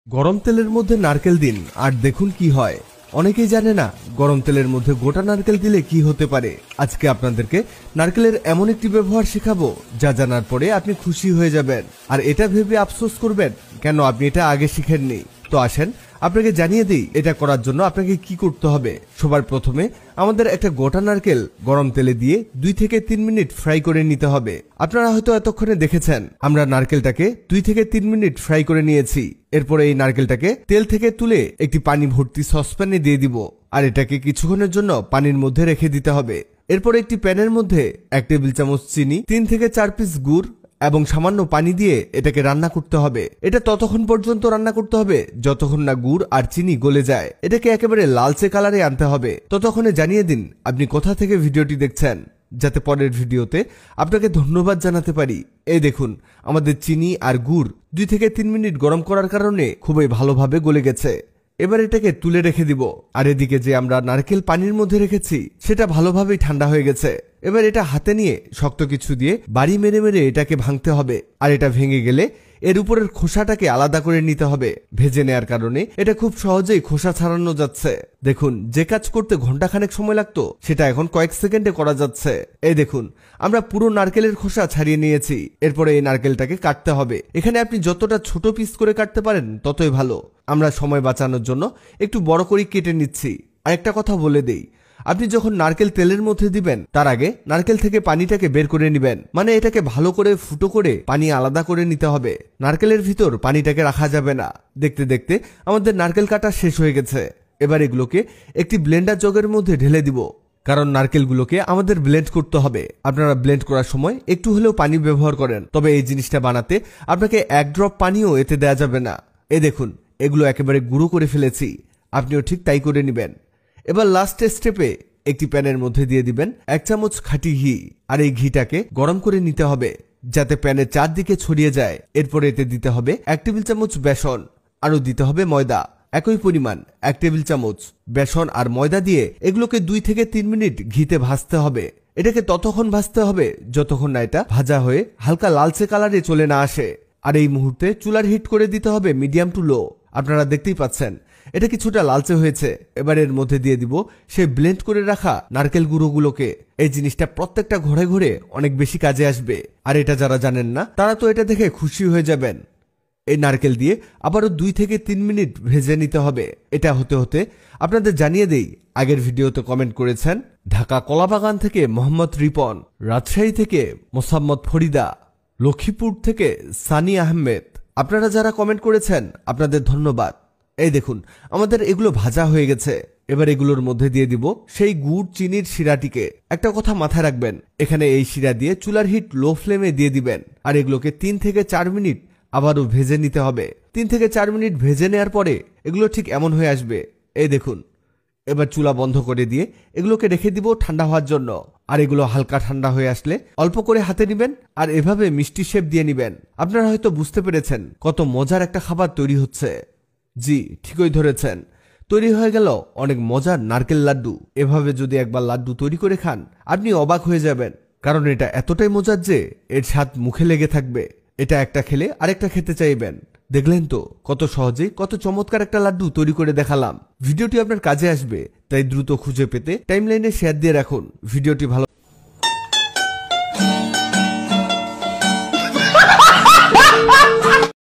গরম তেলের মধ্যে নারকেল দিন আর দেখুন কি হয়। অনেকেই জানে না গরম তেলের মধ্যে গোটা নারকেল দিলে কি হতে পারে। আজকে আপনাদেরকে নারকেলের এমন একটি ব্যবহার শেখাবো যা জানার পরে আপনি খুশি হয়ে যাবেন আর এটা ভেবে আফসোস করবেন কেন আপনি এটা আগে শিখেননি। তো আসেন আপনাকে জানিয়ে দিই এটা করার জন্য আপনাকে কি করতে হবে। সবার প্রথমে আমাদের একটা গোটা নারকেল গরম তেলে দিয়ে 2 থেকে 3 মিনিট ফ্রাই করে নিতে হবে। আপনারা হয়তো এতক্ষণে দেখেছেন আমরা নারকেলটাকে 2 থেকে 3 মিনিট ফ্রাই করে নিয়েছি। এরপরে এই নারকেলটাকে তেল থেকে তুলে একটি পানি ভর্তি সসপ্যানে দিয়ে দিব আর এটাকে কিছুক্ষণের জন্য পানির মধ্যে রেখে দিতে হবে। এরপর একটি প্যানের মধ্যে 1 টেবিল চামচ চিনি, 3 থেকে 4 পিস গুড় এবং সামান্য পানি দিয়ে এটাকে রান্না করতে হবে। এটা ততক্ষণ পর্যন্ত রান্না করতে হবে যতক্ষণ না গুড় আর চিনি গলে যায়। এটাকে একেবারে লালচে কালারে আনতে হবে। ততক্ষণে জানিয়ে দিন আপনি কোথা থেকে ভিডিওটি দেখছেন, যাতে পরের ভিডিওতে আপনাকে ধন্যবাদ জানাতে পারি। এই দেখুন আমাদের চিনি আর গুড় 2 থেকে 3 মিনিট গরম করার কারণে খুবই ভালোভাবে গলে গেছে। এবার এটাকে তুলে রেখে দিব। আর এদিকে যে আমরা নারকেল পানির মধ্যে রেখেছি সেটা ভালোভাবেই ঠান্ডা হয়ে গেছে। এবার এটা হাতে নিয়ে শক্ত কিছু দিয়ে বাড়ি মেরে মেরে এটাকে ভাঙতে হবে। আর এটা ভেঙে গেলে এর উপরের খোসাটাকে আলাদা করে নিতে হবে। ভেজে নেয়ার কারণে এটা খুব সহজেই খোসা ছাড়ানো যাচ্ছে। দেখুন যে কাজ করতে ঘন্টাখানেক সময় লাগতো সেটা এখন কয়েক সেকেন্ডে করা যাচ্ছে। এই দেখুন আমরা পুরো নারকেলের খোসা ছাড়িয়ে নিয়েছি। এরপরে এই নারকেলটাকে কাটতে হবে। এখানে আপনি যতটা ছোট পিস করে কাটতে পারেন ততই ভালো। আমরা সময় বাঁচানোর জন্য একটু বড় করে কেটে নিচ্ছি। আর একটা কথা বলে দেই, আপনি যখন নারকেল তেলের মধ্যে দিবেন তার আগে নারকেল থেকে পানিটাকে বের করে নেবেন। মানে এটাকে ভালো করে ফুটো করে পানি আলাদা করে নিতে হবে। নারকেলের ভিতর পানিটাকে রাখা যাবে না। দেখতে দেখতে আমাদের নারকেল কাটা শেষ হয়ে গেছে। এবার এগুলোকে একটি ব্লেন্ডার জগের মধ্যে ঢেলে দিব, কারণ নারকেলগুলোকে আমাদের ব্লেন্ড করতে হবে। আপনারা ব্লেন্ড করার সময় একটু হলেও পানি ব্যবহার করেন, তবে এই জিনিসটা বানাতে আপনাকে 1 ড্রপ পানিও এতে দেওয়া যাবে না। এই দেখুন এগুলো একেবারে গুঁড়ো করে ফেলেছি। আপনিও ঠিক তাই করে নেবেন। এবার লাস্ট স্টেপে একটি প্যানের মধ্যে দিয়ে দিবেন 1 চামচ খাঁটি ঘি। আর এই ঘিটাকে গরম করে নিতে হবে যাতে প্যানের চারদিকে ছড়িয়ে যায়। এরপরে এতে দিতে হবে 1 টেবিল চামচ বেসন, আরও দিতে হবে ময়দা একই পরিমাণ 1 টেবিল চামচ। বেসন আর ময়দা দিয়ে এগুলোকে 2 থেকে 3 মিনিট ঘিতে ভাজতে হবে। এটাকে ততক্ষণ ভাজতে হবে যতক্ষণ না এটা ভাজা হয়ে হালকা লালচে কালারে চলে না আসে। আর এই মুহূর্তে চুলার হিট করে দিতে হবে মিডিয়াম টু লো। আপনারা দেখতেই পাচ্ছেন এটা কিছুটা লালচে হয়েছে। এবার এর মধ্যে দিয়ে দিব সেই ব্লেন্ড করে রাখা নারকেল গুঁড়োগুলোকে। এই জিনিসটা প্রত্যেকটা ঘরে ঘরে অনেক বেশি কাজে আসবে। আর এটা যারা জানেন না তারা তো এটা দেখে খুশি হয়ে যাবেন। এই নারকেল দিয়ে আবারও 2 থেকে 3 মিনিট ভেজে নিতে হবে। এটা হতে হতে আপনাদের জানিয়ে দেই, আগের ভিডিওতে কমেন্ট করেছেন ঢাকা কলাবাগান থেকে মোহাম্মদ রিপন, রাজশাহী থেকে মোসাম্মদ ফরিদা, লক্ষ্মীপুর থেকে সানি আহমেদ। আপনারা যারা কমেন্ট করেছেন আপনাদের ধন্যবাদ। এই দেখুন আমাদের এগুলো ভাজা হয়ে গেছে। এবার এগুলোর মধ্যে দিয়ে দিব সেই গুড় চিনির শিরাটিকে। একটা কথা মাথায় রাখবেন, এখানে এই শিরা দিয়ে চুলার হিট লো ফ্লেমে দিয়ে দিবেন। আর এগুলোকে 3 থেকে 4 মিনিট আবারও ভেজে নিতে হবে। 3 থেকে 4 মিনিট ভেজে নেওয়ার পরে এগুলো ঠিক এমন হয়ে আসবে। এই দেখুন এবার চুলা বন্ধ করে দিয়ে এগুলোকে রেখে দিব ঠান্ডা হওয়ার জন্য। আর এগুলো হালকা ঠান্ডা হয়ে আসলে অল্প করে হাতে নিবেন আর এভাবে মিষ্টি শেপ দিয়ে নিবেন। আপনারা হয়তো বুঝতে পেরেছেন কত মজার একটা খাবার তৈরি হচ্ছে। জি ঠিকই ধরেছেন, তৈরি হয়ে গেল অনেক মজার নারকেল লাড্ডু। এভাবে যদি একবার লাড্ডু তৈরি করে খান আপনি অবাক হয়ে যাবেন, কারণ এটা এতটাই মজার যে এর স্বাদ মুখে লেগে থাকবে। এটা একটা খেলে আরেকটা খেতে চাইবেন। দেখলেন তো কত সহজেই কত চমৎকার একটা লাড্ডু তৈরি করে দেখালাম। ভিডিওটি আপনার কাজে আসবে, তাই দ্রুত খুঁজে পেতে টাইমলাইনে শেয়ার দিয়ে রাখুন। ভিডিওটি ভালো